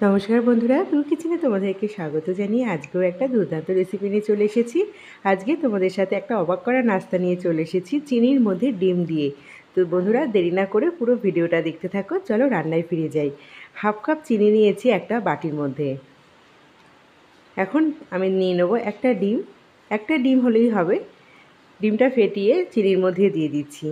নমস্কার বন্ধুরা, ব্লু কিচেনে তোমাদেরকে স্বাগত জানিয়ে আজকেও একটা দুর্দান্ত রেসিপি নিয়ে চলে এসেছি। আজকে তোমাদের সাথে একটা অবাক করা নাস্তা নিয়ে চলে এসেছি চিনির মধ্যে ডিম দিয়ে। তো বন্ধুরা, দেরি না করে পুরো ভিডিওটা দেখতে থাকো। চলো রান্নায় ফিরে যাই। হাফ কাপ চিনি নিয়েছি একটা বাটির মধ্যে। এখন আমি নিয়ে নেবো একটা ডিম। একটা ডিম হলেই হবে। ডিমটা ফেটিয়ে চিনির মধ্যে দিয়ে দিচ্ছি।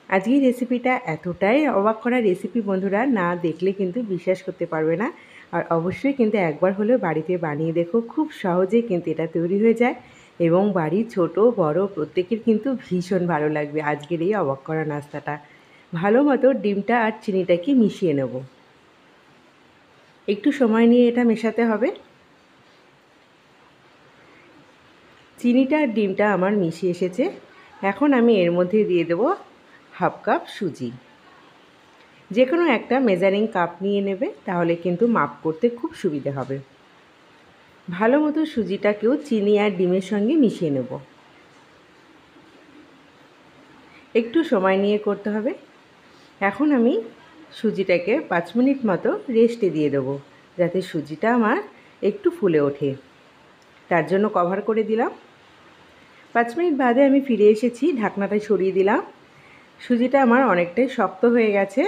আজকের রেসিপিটা এতটাই অবাক করা রেসিপি বন্ধুরা, না দেখলে কিন্তু বিশ্বাস করতে পারবে না। আর অবশ্যই কিন্তু একবার হলেও বাড়িতে বানিয়ে দেখো, খুব সহজে কিন্তু এটা তৈরি হয়ে যায় এবং বাড়ির ছোট বড় প্রত্যেকের কিন্তু ভীষণ ভালো লাগবে আজকের এই অবাক করা নাস্তাটা। ভালো মতো ডিমটা আর চিনিটাকে মিশিয়ে নেব। একটু সময় নিয়ে এটা মেশাতে হবে। চিনিটা আর ডিমটা আমার মিশে এসেছে। এখন আমি এর মধ্যে দিয়ে দেবো হাফ কাপ সুজি। যে কোনো একটা মেজারিং কাপ নিয়ে নেবে, তাহলে কিন্তু মাপ করতে খুব সুবিধে হবে। ভালো মতো সুজিটাকেও চিনি আর ডিমের সঙ্গে মিশিয়ে নেব। একটু সময় নিয়ে করতে হবে। এখন আমি সুজিটাকে 5 মিনিট মতো রেস্টে দিয়ে দেবো, যাতে সুজিটা আমার একটু ফুলে ওঠে। তার জন্য কভার করে দিলাম। 5 মিনিট বাদে আমি ফিরে এসেছি, ঢাকনাটা সরিয়ে দিলাম। সুজিটা আমার অনেকটাই শক্ত হয়ে গেছে।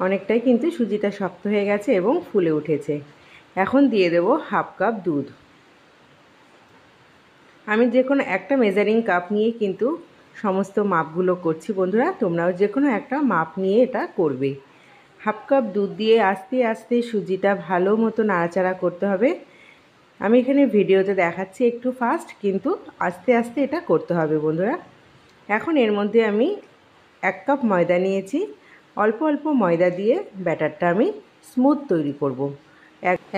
অনেকটাই কিন্তু সুজিটা শক্ত হয়ে গেছে এবং ফুলে উঠেছে। এখন দিয়ে দেব হাফ কাপ দুধ। আমি যে কোনো একটা মেজারিং কাপ নিয়ে কিন্তু সমস্ত মাপগুলো করছি বন্ধুরা, তোমরাও যে কোনো একটা মাপ নিয়ে এটা করবে। হাফ কাপ দুধ দিয়ে আস্তে আস্তে সুজিটা ভালো মতো নাড়াচাড়া করতে হবে। আমি এখানে ভিডিওতে দেখাচ্ছি একটু ফাস্ট, কিন্তু আস্তে আস্তে এটা করতে হবে বন্ধুরা। এখন এর মধ্যে আমি 1 কাপ ময়দা নিয়েছি। অল্প অল্প ময়দা দিয়ে ব্যাটারটা আমি স্মুথ তৈরি করব।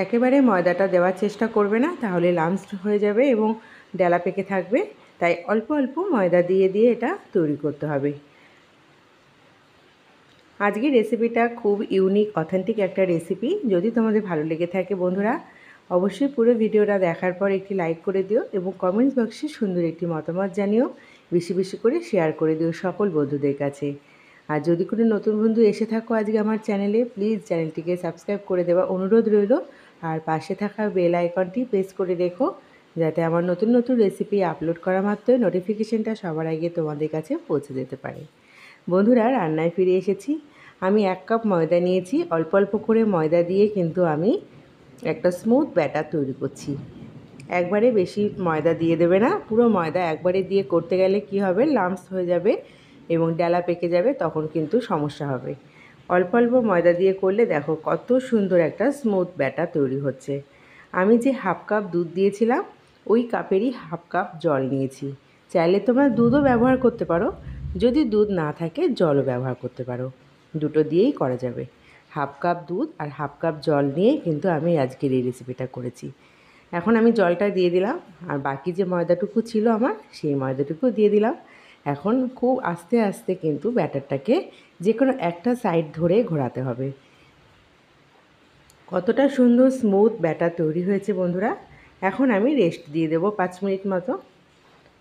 একেবারে ময়দাটা দেওয়ার চেষ্টা করবে না, তাহলে লামস হয়ে যাবে এবং ডেলা পেকে থাকবে। তাই অল্প অল্প ময়দা দিয়ে দিয়ে এটা তৈরি করতে হবে। আজকের রেসিপিটা খুব ইউনিক অথেন্টিক একটা রেসিপি। যদি তোমাদের ভালো লেগে থাকে বন্ধুরা, অবশ্যই পুরো ভিডিওটা দেখার পর একটি লাইক করে দিও এবং কমেন্টস বক্সে সুন্দর একটি মতামত জানিও। বেশি বেশি করে শেয়ার করে দিও সকল বন্ধুদের কাছে। আর যদি কোনো নতুন বন্ধু এসে থাকো আজকে আমার চ্যানেলে, প্লিজ চ্যানেলটিকে সাবস্ক্রাইব করে দেওয়া অনুরোধ রইল। আর পাশে থাকা বেল আইকনটি প্রেস করে রেখো, যাতে আমার নতুন নতুন রেসিপি আপলোড করা মাত্রই নোটিফিকেশনটা সবার আগে তোমাদের কাছে পৌঁছে যেতে পারে। বন্ধুরা, রান্নায় ফিরে এসেছি। আমি 1 কাপ ময়দা নিয়েছি। অল্প অল্প করে ময়দা দিয়ে কিন্তু আমি একটা স্মুথ ব্যাটার তৈরি করছি। একবারে বেশি ময়দা দিয়ে দেবে না। পুরো ময়দা একবারে দিয়ে করতে গেলে কি হবে, লাম্পস হয়ে যাবে এবং ডালা পেকে যাবে, তখন কিন্তু সমস্যা হবে। অল্প অল্প ময়দা দিয়ে করলে দেখো কত সুন্দর একটা স্মুথ ব্যাটার তৈরি হচ্ছে। আমি যে হাফ কাপ দুধ দিয়েছিলাম, ওই কাপেরই হাফ কাপ জল নিয়েছি। চাইলে তোমরা দুধও ব্যবহার করতে পারো, যদি দুধ না থাকে জলও ব্যবহার করতে পারো, দুটো দিয়েই করা যাবে। হাফ কাপ দুধ আর হাফ কাপ জল নিয়ে কিন্তু আমি আজকের এই রেসিপিটা করেছি। এখন আমি জলটা দিয়ে দিলাম, আর বাকি যে ময়দাটুকু ছিল আমার, সেই ময়দাটুকু দিয়ে দিলাম। এখন খুব আস্তে আস্তে কিন্তু ব্যাটারটাকে যে কোনো একটা সাইড ধরে ঘোরাতে হবে। কতটা সুন্দর স্মুথ ব্যাটার তৈরি হয়েছে বন্ধুরা। এখন আমি রেস্ট দিয়ে দেবো 5 মিনিট মতো।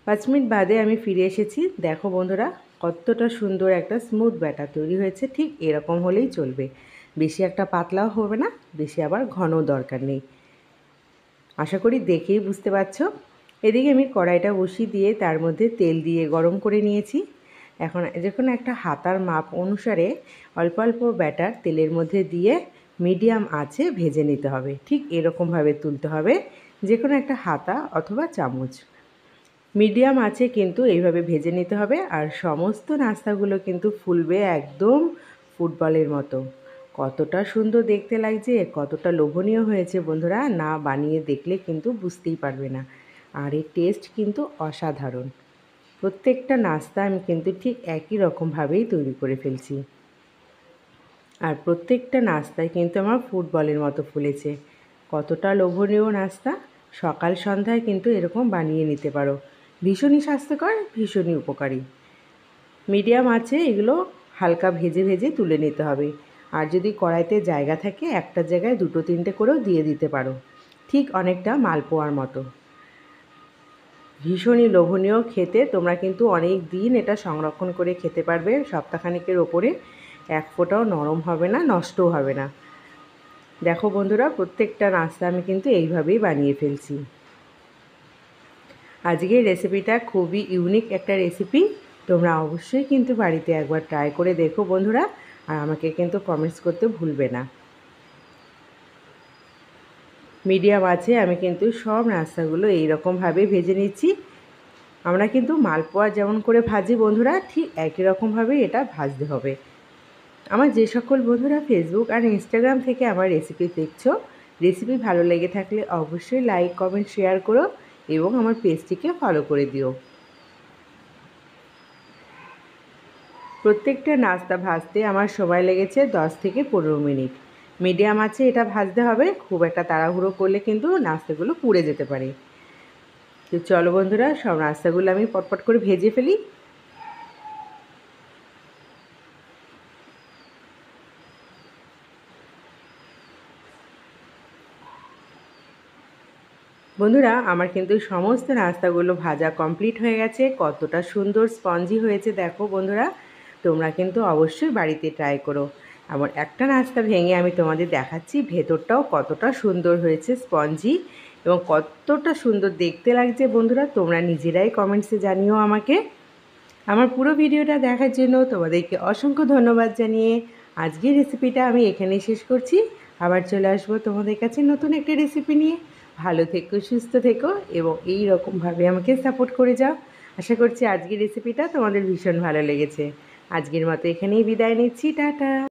5 মিনিট বাদে আমি ফিরে এসেছি। দেখো বন্ধুরা, কতটা সুন্দর একটা স্মুথ ব্যাটার তৈরি হয়েছে। ঠিক এরকম হলেই চলবে, বেশি একটা পাতলাও হবে না, বেশি আবার ঘনও দরকার নেই। আশা করি দেখেই বুঝতে পারছো। এদিকে আমি কড়াইটা বসিয়ে দিয়ে তার মধ্যে তেল দিয়ে গরম করে নিয়েছি। এখন যে কোনো একটা হাতার মাপ অনুসারে অল্প অল্প ব্যাটার তেলের মধ্যে দিয়ে মিডিয়াম আঁচে ভেজে নিতে হবে। ঠিক এরকমভাবে তুলতে হবে, যে কোনো একটা হাতা অথবা চামচ। মিডিয়াম আঁচে কিন্তু এইভাবে ভেজে নিতে হবে। আর সমস্ত নাস্তাগুলো কিন্তু ফুলবে একদম ফুটবলের মতো। কতটা সুন্দর দেখতে লাগছে, কতটা লোভনীয় হয়েছে বন্ধুরা, না বানিয়ে দেখলে কিন্তু বুঝতেই পারবে না। আর এর টেস্ট কিন্তু অসাধারণ। প্রত্যেকটা নাস্তা আমি কিন্তু ঠিক একই রকমভাবেই তৈরি করে ফেলছি। আর প্রত্যেকটা নাস্তায় কিন্তু আমার ফুটবলের মতো ফুলেছে। কতটা লোভনীয় নাস্তা, সকাল সন্ধ্যায় কিন্তু এরকম বানিয়ে নিতে পারো। ভীষণই স্বাস্থ্যকর, ভীষণই উপকারী। মিডিয়াম আছে এগুলো হালকা ভেজে ভেজে তুলে নিতে হবে। আর যদি কড়াইতে জায়গা থাকে, একটা জায়গায় 2-3টে করেও দিয়ে দিতে পারো, ঠিক অনেকটা মালপোয়ার মতো। ভীষণই লোভনীয় খেতে। তোমরা কিন্তু অনেক দিন এটা সংরক্ষণ করে খেতে পারবে, সপ্তাহখানেকের ওপরে। এক ফোঁটাও নরম হবে না, নষ্টও হবে না। দেখো বন্ধুরা, প্রত্যেকটা নাস্তা আমি কিন্তু এইভাবেই বানিয়ে ফেলছি। আজকের রেসিপিটা খুবই ইউনিক একটা রেসিপি। তোমরা অবশ্যই কিন্তু বাড়িতে একবার ট্রাই করে দেখো বন্ধুরা, আর আমাকে কিন্তু কমেন্টস করতে ভুলবে না। মিডিয়াম আছে আমি কিন্তু সব নাস্তাগুলো এইরকমভাবে ভেজে নিচ্ছি। আমরা কিন্তু মালপোয়া যেমন করে ভাজি বন্ধুরা, ঠিক একই রকমভাবে এটা ভাজতে হবে। আমার যে সকল বন্ধুরা ফেসবুক আর ইনস্টাগ্রাম থেকে আমার রেসিপি দেখছো, রেসিপি ভালো লেগে থাকলে অবশ্যই লাইক, কমেন্ট, শেয়ার করো এবং আমার পেজটিকে ফলো করে দিও। প্রত্যেকটা নাস্তা ভাজতে আমার সময় লেগেছে 10 থেকে 15 মিনিট। মিডিয়াম আছে এটা ভাজতে হবে, খুব একটা তাড়াহুড়ো করলে কিন্তু নাস্তাগুলো পুড়ে যেতে পারে। তো চলো বন্ধুরা, সব নাস্তাগুলো আমি পটপট করে ভেজে ফেলি। বন্ধুরা, আমার কিন্তু সমস্ত নাস্তাগুলো ভাজা কমপ্লিট হয়ে গেছে। কতটা সুন্দর স্পঞ্জি হয়েছে দেখো বন্ধুরা, তোমরা কিন্তু অবশ্যই বাড়িতে ট্রাই করো। এমন একটা নাস্তা ভেঙে আমি তোমাদের দেখাচ্ছি ভেতরটাও কতটা সুন্দর হয়েছে, স্পঞ্জি, এবং কতটা সুন্দর দেখতে লাগছে বন্ধুরা। তোমরা নিজেরাই কমেন্টসে জানিও আমাকে। আমার পুরো ভিডিওটা দেখার জন্য তোমাদেরকে অসংখ্য ধন্যবাদ জানিয়ে আজকের রেসিপিটা আমি এখানেই শেষ করছি। আবার চলে আসবো তোমাদের কাছে নতুন একটা রেসিপি নিয়ে। ভালো থেকো, সুস্থ থেকো এবং এই রকমভাবে আমাকে সাপোর্ট করে যাও। আশা করছি আজকের রেসিপিটা তোমাদের ভীষণ ভালো লেগেছে। আজকের মতো এখানেই বিদায় নিচ্ছি, টাটা।